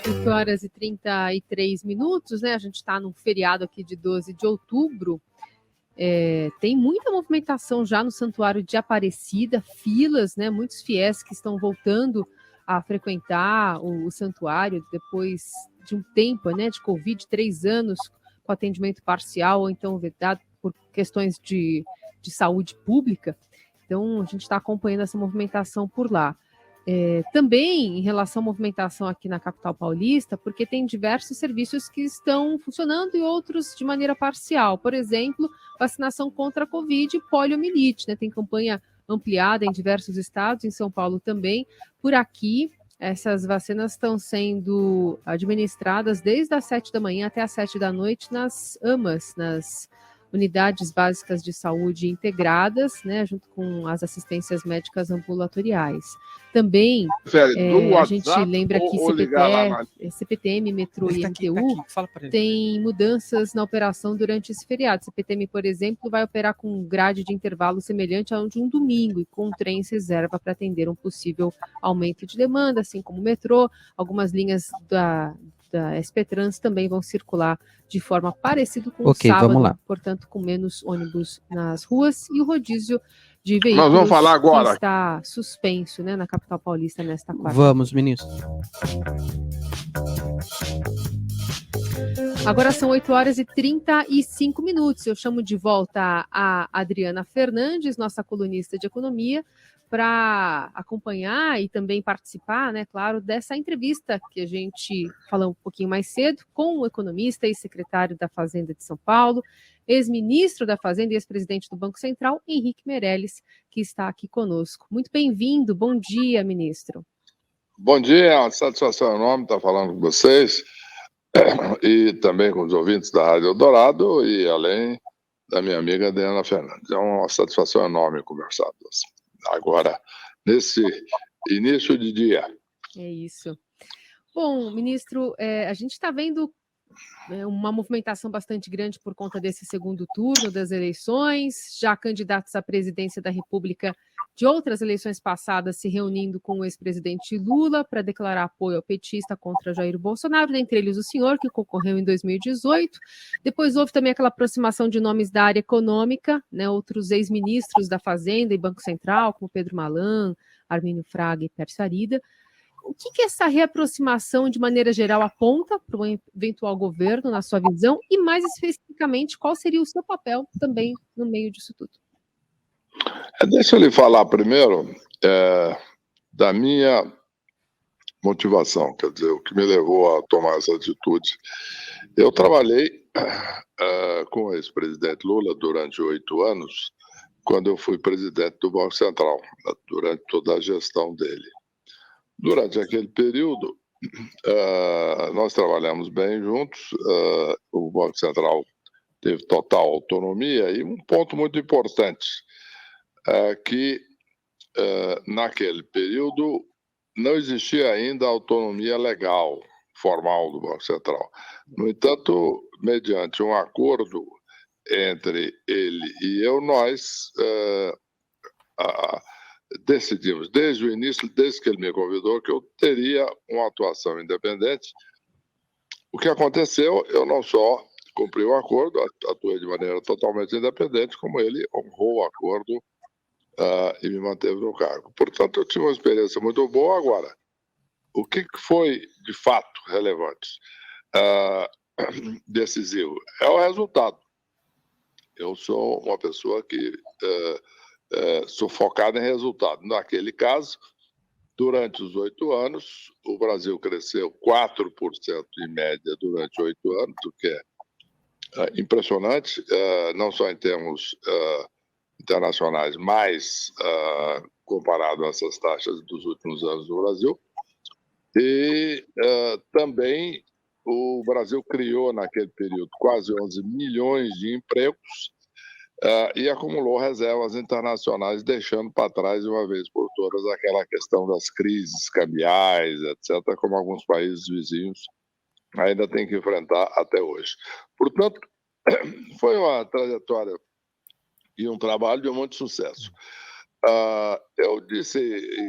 8 horas e 33 minutos, né? A gente está num feriado aqui de 12 de outubro. Tem muita movimentação já no Santuário de Aparecida, filas, né? Muitos fiéis que estão voltando a frequentar o santuário depois de um tempo, né? De Covid, 3 anos com atendimento parcial ou então vedado por questões de saúde pública. Então, a gente está acompanhando essa movimentação por lá. Também em relação à movimentação aqui na capital paulista, porque tem diversos serviços que estão funcionando e outros de maneira parcial. Por exemplo, vacinação contra a Covid e poliomielite, né? Tem campanha ampliada em diversos estados, em São Paulo também. Por aqui, essas vacinas estão sendo administradas desde as 7 da manhã até as 7 da noite nas AMAs, nas unidades básicas de saúde integradas, né, junto com as assistências médicas ambulatoriais. Também, a gente lembra que CPTM, Metrô e MTU tem mudanças na operação durante esse feriado. CPTM, por exemplo, vai operar com grade de intervalo semelhante ao de um domingo e com trens reserva para atender um possível aumento de demanda, assim como o metrô. Algumas linhas da SP Trans também vão circular de forma parecida com o sábado, portanto, com menos ônibus nas ruas, e o rodízio de veículos vamos falar agora. Que está suspenso, né, na capital paulista nesta quarta. Vamos, ministro. Agora são 8 horas e 35 minutos. Eu chamo de volta a Adriana Fernandes, nossa colunista de economia, para acompanhar e também participar, né, claro, dessa entrevista que a gente falou um pouquinho mais cedo com o economista e secretário da Fazenda de São Paulo, ex-ministro da Fazenda e ex-presidente do Banco Central, Henrique Meirelles, que está aqui conosco. Muito bem-vindo, bom dia, ministro. Bom dia, é uma satisfação enorme estar falando com vocês e também com os ouvintes da Rádio Eldorado e além da minha amiga Adriana Fernandes. É uma satisfação enorme conversar com você. Agora, nesse início de dia. É isso. Bom, ministro, a gente está vendo uma movimentação bastante grande por conta desse segundo turno das eleições, já candidatos à presidência da República de outras eleições passadas se reunindo com o ex-presidente Lula para declarar apoio ao petista contra Jair Bolsonaro, dentre eles o senhor, que concorreu em 2018. Depois houve também aquela aproximação de nomes da área econômica, né, outros ex-ministros da Fazenda e Banco Central, como Pedro Malan, Armínio Fraga e Pércio Arida. O que essa reaproximação, de maneira geral, aponta para um eventual governo, na sua visão? E, mais especificamente, qual seria o seu papel também no meio disso tudo? Deixa eu lhe falar primeiro da minha motivação, quer dizer, o que me levou a tomar essa atitude. Eu trabalhei com o ex-presidente Lula durante 8 anos, quando eu fui presidente do Banco Central, durante toda a gestão dele. Durante aquele período, nós trabalhamos bem juntos, o Banco Central teve total autonomia e um ponto muito importante, que naquele período não existia ainda autonomia legal, formal do Banco Central. No entanto, mediante um acordo entre ele e eu, nós decidimos desde o início, desde que ele me convidou, que eu teria uma atuação independente. O que aconteceu, eu não só cumpri o acordo, atuei de maneira totalmente independente, como ele honrou o acordo e me manteve no cargo. Portanto, eu tive uma experiência muito boa. Agora, o que foi de fato relevante, decisivo, é o resultado. Eu sou uma pessoa que sou focado em resultado. Naquele caso, durante os 8 anos, o Brasil cresceu 4% em média durante 8 anos, o que é impressionante, não só em termos internacionais, mas comparado a essas taxas dos últimos anos do Brasil. E também o Brasil criou, naquele período, quase 11 milhões de empregos e acumulou reservas internacionais, deixando para trás, de uma vez por todas, aquela questão das crises cambiais, etc., como alguns países vizinhos ainda têm que enfrentar até hoje. Portanto, foi uma trajetória e um trabalho de muito sucesso. Eu disse,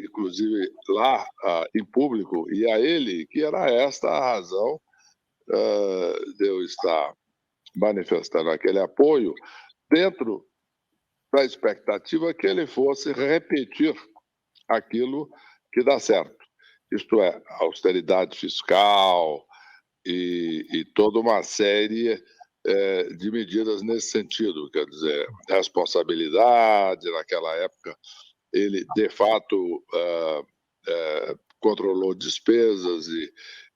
inclusive, lá em público, e a ele, que era esta a razão de eu estar manifestando aquele apoio, dentro da expectativa que ele fosse repetir aquilo que dá certo. Isto é, austeridade fiscal e toda uma série de medidas nesse sentido, quer dizer, responsabilidade. Naquela época, ele, de fato, controlou despesas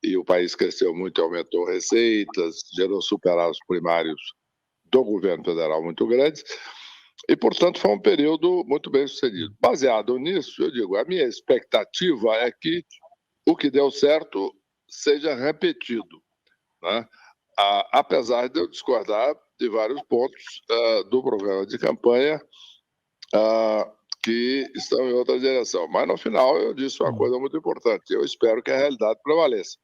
e o país cresceu muito, aumentou receitas, gerou superávit primários do governo federal muito grandes, e, portanto, foi um período muito bem sucedido. Baseado nisso, eu digo, a minha expectativa é que o que deu certo seja repetido, né? Apesar de eu discordar de vários pontos do programa de campanha que estão em outra direção. Mas, no final, eu disse uma coisa muito importante: eu espero que a realidade prevaleça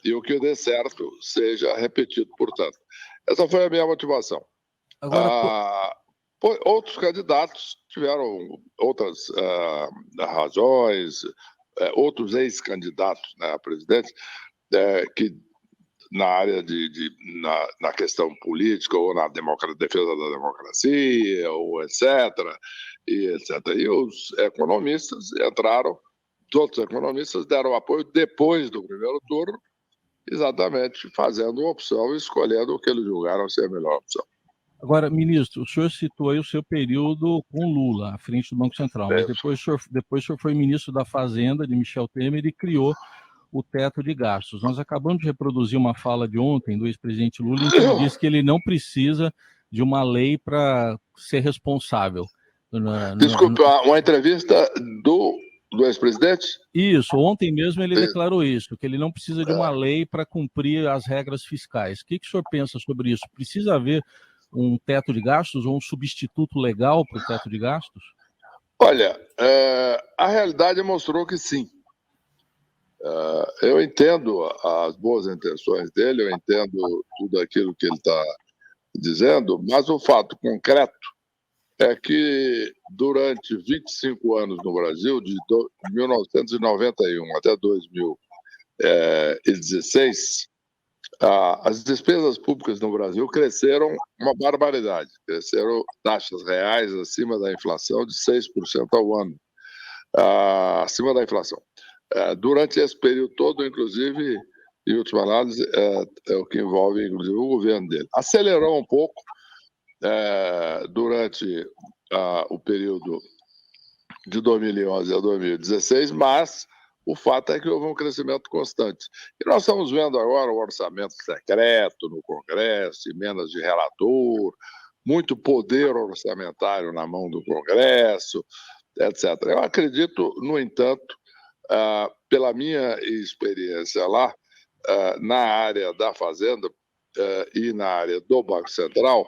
e o que dê certo seja repetido, portanto. Essa foi a minha motivação. Agora, outros candidatos tiveram outras razões, outros ex-candidatos, né, a presidente, que na área na questão política ou na defesa da democracia, ou etc. E os economistas entraram, outros economistas deram apoio depois do primeiro turno, exatamente fazendo uma opção, escolhendo o que eles julgaram ser a melhor opção. Agora, ministro, o senhor citou aí o seu período com Lula, à frente do Banco Central, mas depois o senhor foi ministro da Fazenda, de Michel Temer, e criou o teto de gastos. Nós acabamos de reproduzir uma fala de ontem do ex-presidente Lula, em que ele disse que ele não precisa de uma lei para ser responsável. Desculpa, uma entrevista do ex-presidente? Isso, ontem mesmo ele declarou isso, que ele não precisa de uma lei para cumprir as regras fiscais. O que o senhor pensa sobre isso? Precisa haver um teto de gastos ou um substituto legal para o teto de gastos? Olha, a realidade mostrou que sim. Eu entendo as boas intenções dele, eu entendo tudo aquilo que ele está dizendo, mas o fato concreto é que durante 25 anos no Brasil, de 1991 até 2016, as despesas públicas no Brasil cresceram uma barbaridade, cresceram taxas reais acima da inflação de 6% ao ano, acima da inflação. Durante esse período todo, inclusive, em última análise, é o que envolve, inclusive, o governo dele. Acelerou um pouco durante o período de 2011 a 2016, mas o fato é que houve um crescimento constante. E nós estamos vendo agora o orçamento secreto no Congresso, emendas de relator, muito poder orçamentário na mão do Congresso, etc. Eu acredito, no entanto, pela minha experiência lá, na área da Fazenda e na área do Banco Central,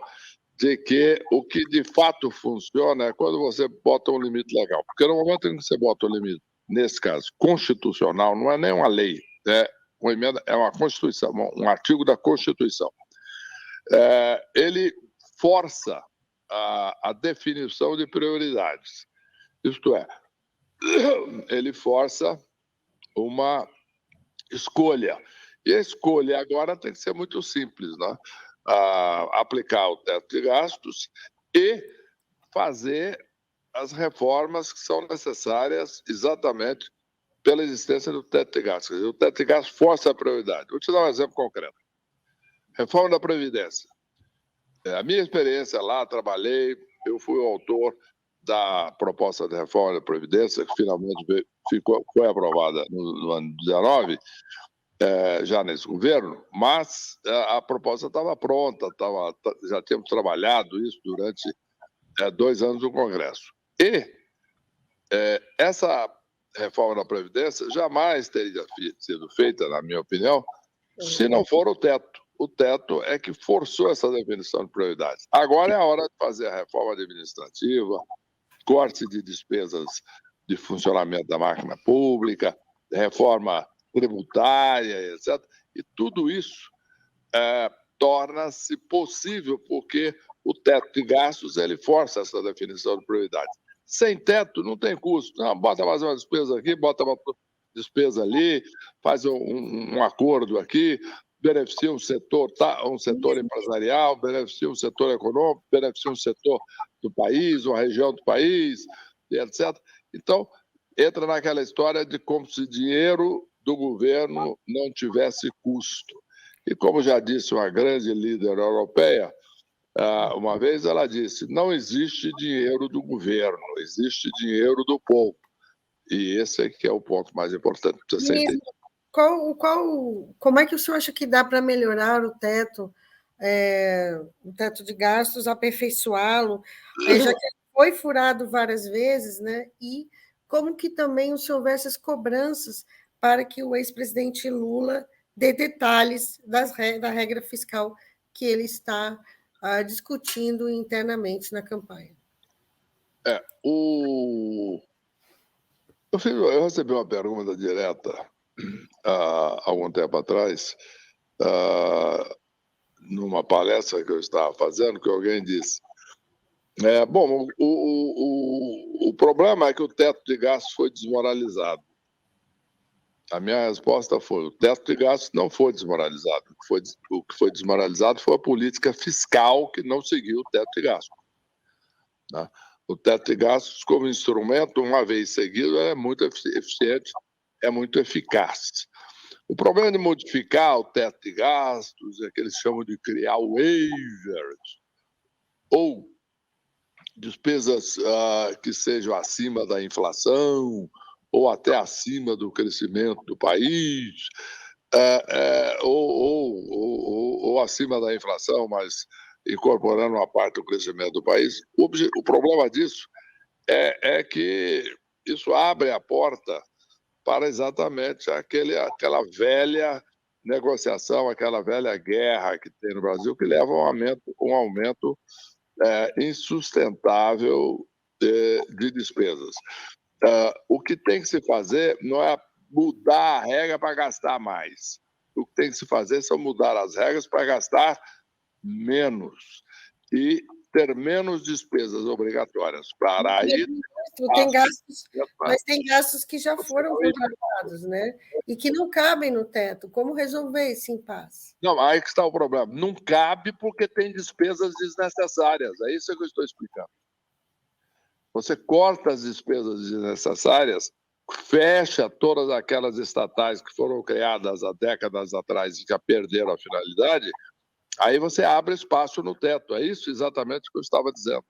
de que o que de fato funciona é quando você bota um limite legal. Porque no momento em que você bota um limite, nesse caso, constitucional, não é nem uma lei, uma emenda, é uma Constituição, um artigo da Constituição. Ele força a definição de prioridades. Isto é, ele força uma escolha. E a escolha agora tem que ser muito simples, né? Aplicar o teto de gastos e fazer as reformas que são necessárias exatamente pela existência do teto de gastos. Quer dizer, o teto de gastos força a prioridade. Vou te dar um exemplo concreto. Reforma da Previdência. A minha experiência lá, trabalhei, eu fui o autor da proposta de reforma da Previdência, que finalmente foi aprovada no ano 19, já nesse governo, mas a proposta estava pronta, já tínhamos trabalhado isso durante 2 anos no Congresso. E essa reforma da Previdência jamais teria sido feita, na minha opinião, se não for o teto. O teto é que forçou essa definição de prioridades. Agora é a hora de fazer a reforma administrativa, corte de despesas de funcionamento da máquina pública, reforma tributária, etc. E tudo isso torna-se possível porque o teto de gastos ele força essa definição de prioridades. Sem teto não tem custo. Não, bota mais uma despesa aqui, bota uma despesa ali, faz um acordo aqui, beneficia um setor empresarial, beneficia um setor econômico, beneficia um setor do país, uma região do país, etc. Então, entra naquela história de como se dinheiro do governo não tivesse custo. E como já disse uma grande líder europeia, uma vez ela disse, não existe dinheiro do governo, existe dinheiro do povo. E esse é que é o ponto mais importante para você entender. Como é que o senhor acha que dá para melhorar o teto de gastos, aperfeiçoá-lo, já que foi furado várias vezes, né? E como que também o senhor vê essas cobranças para que o ex-presidente Lula dê detalhes da regra fiscal que ele está discutindo internamente na campanha? Eu recebi uma pergunta direta há algum tempo atrás, numa palestra que eu estava fazendo, que alguém disse, bom, o problema é que o teto de gastos foi desmoralizado. A minha resposta foi, o teto de gastos não foi desmoralizado. O que foi desmoralizado foi a política fiscal que não seguiu o teto de gastos. Né? O teto de gastos, como instrumento, uma vez seguido, é muito eficiente, é muito eficaz. O problema de modificar o teto de gastos é que eles chamam de criar waivers, ou despesas que sejam acima da inflação, ou até acima do crescimento do país, ou acima da inflação, mas incorporando uma parte do crescimento do país. O problema disso é que isso abre a porta para exatamente aquela velha negociação, aquela velha guerra que tem no Brasil, que leva a um aumento insustentável de despesas. O que tem que se fazer não é mudar a regra para gastar mais. O que tem que se fazer são mudar as regras para gastar menos e ter menos despesas obrigatórias. Para aí, mas tem gastos que já foram contratados, né? E que não cabem no teto. Como resolver esse impasse? Não, aí que está o problema. Não cabe porque tem despesas desnecessárias. É isso que eu estou explicando. Você corta as despesas desnecessárias, fecha todas aquelas estatais que foram criadas há décadas atrás e já perderam a finalidade, aí você abre espaço no teto. É isso exatamente que eu estava dizendo.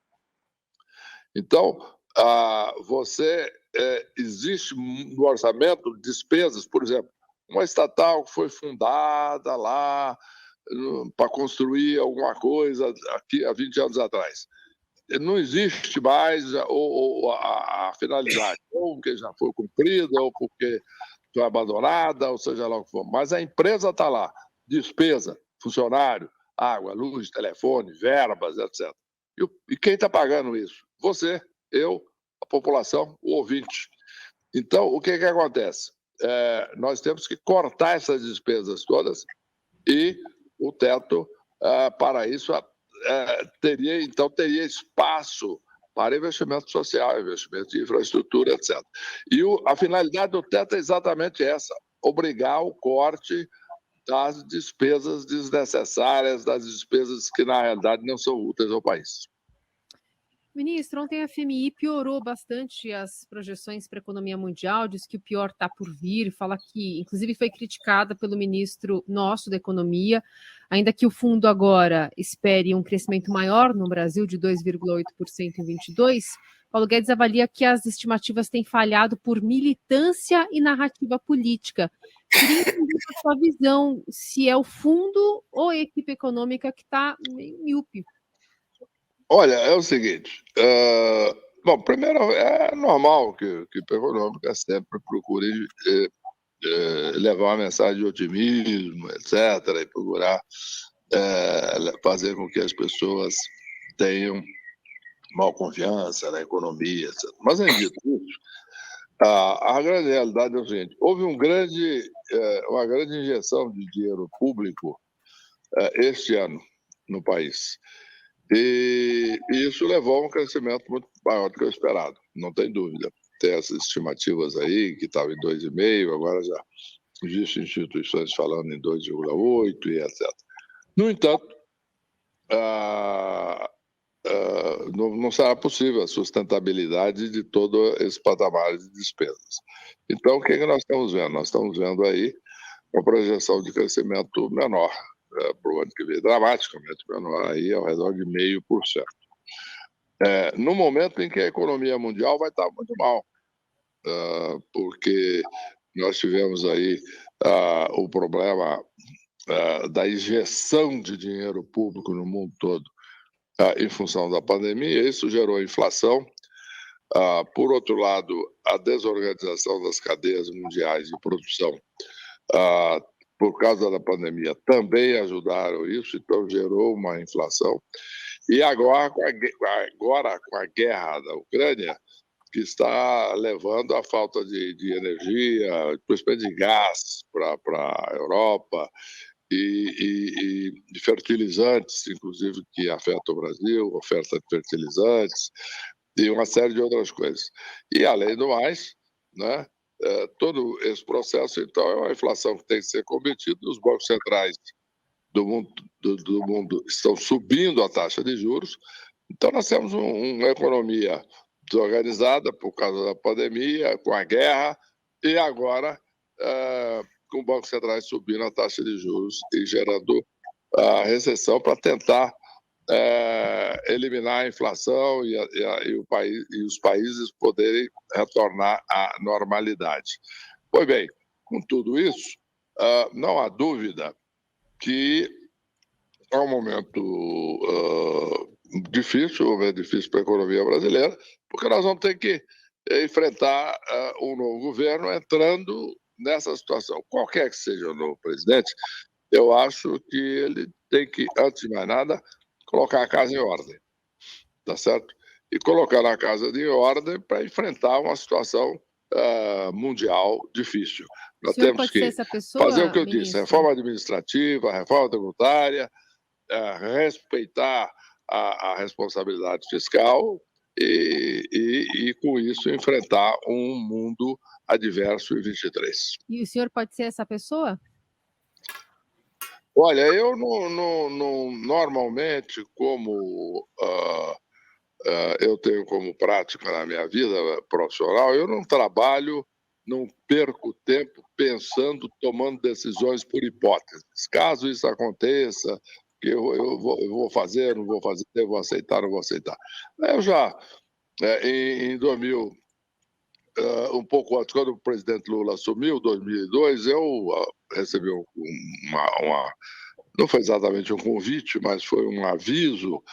Então, existe no orçamento despesas, por exemplo, uma estatal que foi fundada lá para construir alguma coisa aqui há 20 anos atrás. Não existe mais a finalidade, ou porque já foi cumprida, ou porque foi abandonada, ou seja lá o que for. Mas a empresa está lá, despesa, funcionário, água, luz, telefone, verbas, etc. E quem está pagando isso? Você, eu, a população, o ouvinte. Então, o que acontece? Nós temos que cortar essas despesas todas e o teto, para isso, teria espaço para investimento social, investimento de infraestrutura, etc. E a finalidade do teto é exatamente essa, obrigar o corte das despesas desnecessárias, das despesas que, na realidade, não são úteis ao país. Ministro, ontem a FMI piorou bastante as projeções para a economia mundial, diz que o pior está por vir, fala que, inclusive, foi criticada pelo ministro nosso da Economia, ainda que o fundo agora espere um crescimento maior no Brasil, de 2,8% em 2022, Paulo Guedes avalia que as estimativas têm falhado por militância e narrativa política. Queria entender a sua visão, se é o fundo ou a equipe econômica que está meio míope. Olha, é o seguinte, bom, primeiro, é normal que a econômica sempre procure levar uma mensagem de otimismo, etc., e procurar fazer com que as pessoas tenham maior confiança na economia, etc. Mas, além disso, a grande realidade é o seguinte, houve uma grande injeção de dinheiro público este ano no país. E isso levou a um crescimento muito maior do que o esperado, não tem dúvida. Tem essas estimativas aí, que estava em 2,5, agora já existem instituições falando em 2,8 e etc. No entanto, não será possível a sustentabilidade de todo esse patamar de despesas. Então, o que nós estamos vendo? Nós estamos vendo aí uma projeção de crescimento menor para o ano que vem, dramaticamente menor, aí ao redor de 0,5%. No momento em que a economia mundial vai estar muito mal, porque nós tivemos aí o problema da injeção de dinheiro público no mundo todo em função da pandemia, isso gerou inflação. Por outro lado, a desorganização das cadeias mundiais de produção por causa da pandemia também ajudaram isso, então gerou uma inflação. E agora com a guerra da Ucrânia, que está levando à falta de energia, principalmente de gás para a Europa, e de fertilizantes, inclusive, que afeta o Brasil, oferta de fertilizantes, e uma série de outras coisas. E, além do mais, né, todo esse processo, então, é uma inflação que tem que ser combatida. Os bancos centrais do mundo estão subindo a taxa de juros. Então, nós temos uma economia desorganizada por causa da pandemia, com a guerra, e agora com os bancos centrais subindo a taxa de juros e gerando a recessão para tentar eliminar a inflação e os países poderem retornar à normalidade. Pois bem, com tudo isso, não há dúvida que é um momento difícil para a economia brasileira, porque nós vamos ter que enfrentar um novo governo entrando nessa situação. Qualquer que seja o novo presidente, eu acho que ele tem que, antes de mais nada, colocar a casa em ordem, tá certo? E colocar a casa em ordem para enfrentar uma situação mundial difícil. Nós temos que fazer o que eu disse, reforma administrativa, reforma tributária, respeitar a responsabilidade fiscal e, com isso, enfrentar um mundo adverso em 23. E o senhor pode ser essa pessoa? Olha, eu normalmente, como eu tenho como prática na minha vida profissional, eu não trabalho, não perco tempo pensando, tomando decisões por hipóteses. Caso isso aconteça, que eu vou fazer, não vou fazer, eu vou aceitar, não vou aceitar. Eu já, em 2000, um pouco antes, quando o presidente Lula assumiu, em 2002, eu recebi não foi exatamente um convite, mas foi um aviso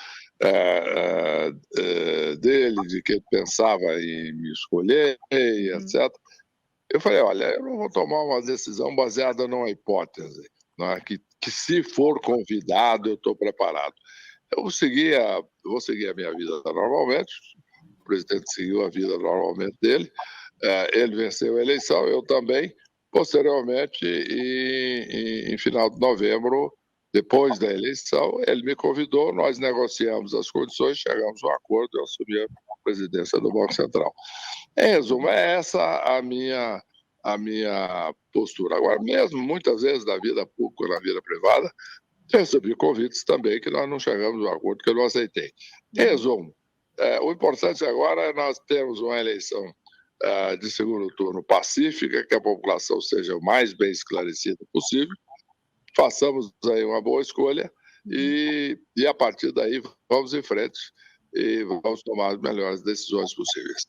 dele, de que ele pensava em me escolher, e etc. Eu falei, olha, eu não vou tomar uma decisão baseada numa hipótese, né, que se for convidado, eu estou preparado. Eu vou seguir a minha vida normalmente, o presidente seguiu a vida normalmente dele, ele venceu a eleição, eu também. Posteriormente, em final de novembro, depois da eleição, ele me convidou, nós negociamos as condições, chegamos a um acordo, eu assumi a presidência do Banco Central. Em resumo, é essa a minha postura. Agora, mesmo muitas vezes na vida pública ou na vida privada, eu recebi convites também que nós não chegamos a um acordo, que eu não aceitei. Em resumo, o importante agora é nós termos uma eleição de segundo turno pacífica, que a população seja o mais bem esclarecida possível, façamos aí uma boa escolha e a partir daí vamos em frente e vamos tomar as melhores decisões possíveis.